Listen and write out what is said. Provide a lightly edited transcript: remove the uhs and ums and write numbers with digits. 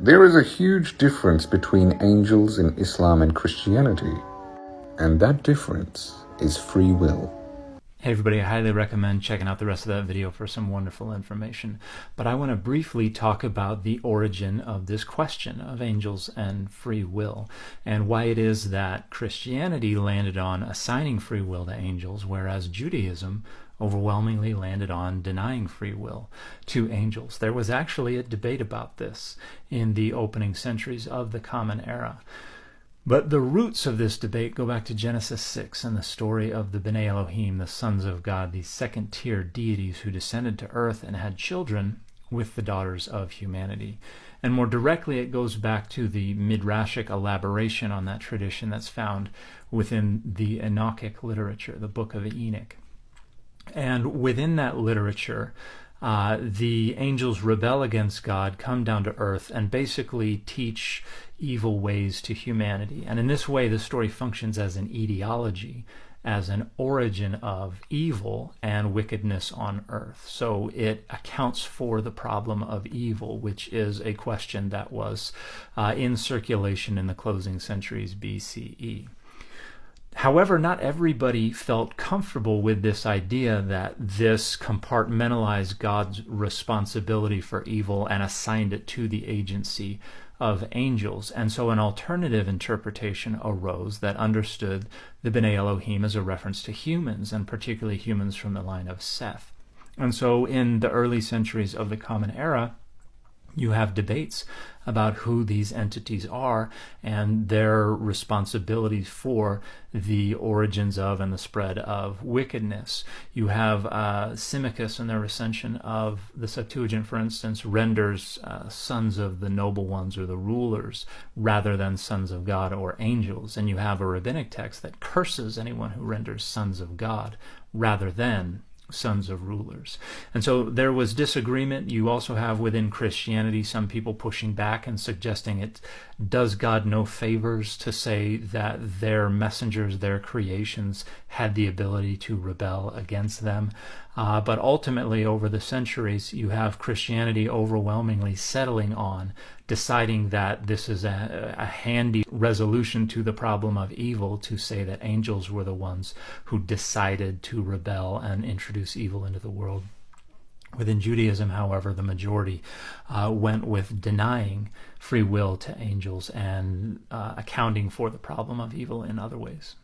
There is a huge difference between angels in Islam and Christianity, and that difference is free will. Hey everybody, I highly recommend checking out the rest of that video for some wonderful information. But I want to briefly talk about the origin of this question of angels and free will, and why it is that Christianity landed on assigning free will to angels, whereas Judaism overwhelmingly landed on denying free will to angels. There was actually a debate about this in the opening centuries of the Common Era. But the roots of this debate go back to Genesis 6 and the story of the Bnei Elohim, the sons of God, these second-tier deities who descended to earth and had children with the daughters of humanity. And more directly, it goes back to the Midrashic elaboration on that tradition that's found within the Enochic literature, the Book of Enoch. And within that literature, the angels rebel against God, come down to earth, and basically teach evil ways to humanity. And in this way, the story functions as an etiology, as an origin of evil and wickedness on earth. So it accounts for the problem of evil, which is a question that was in circulation in the closing centuries BCE. However, not everybody felt comfortable with this idea that this compartmentalized God's responsibility for evil and assigned it to the agency of angels. And so an alternative interpretation arose that understood the Bnei Elohim as a reference to humans, and particularly humans from the line of Seth. And so in the early centuries of the Common Era, you have debates about who these entities are and their responsibilities for the origins of and the spread of wickedness. You have Symmachus and their recension of the Septuagint, for instance, renders sons of the noble ones or the rulers rather than sons of God or angels. And you have a rabbinic text that curses anyone who renders sons of God rather than sons of rulers. And so there was disagreement. You also have within Christianity some people pushing back and suggesting it does God no favors to say that their messengers, their creations, had the ability to rebel against them. But ultimately, over the centuries, you have Christianity overwhelmingly settling on deciding that this is a handy resolution to the problem of evil, to say that angels were the ones who decided to rebel and introduce evil into the world. Within Judaism, however, the majority went with denying free will to angels and accounting for the problem of evil in other ways.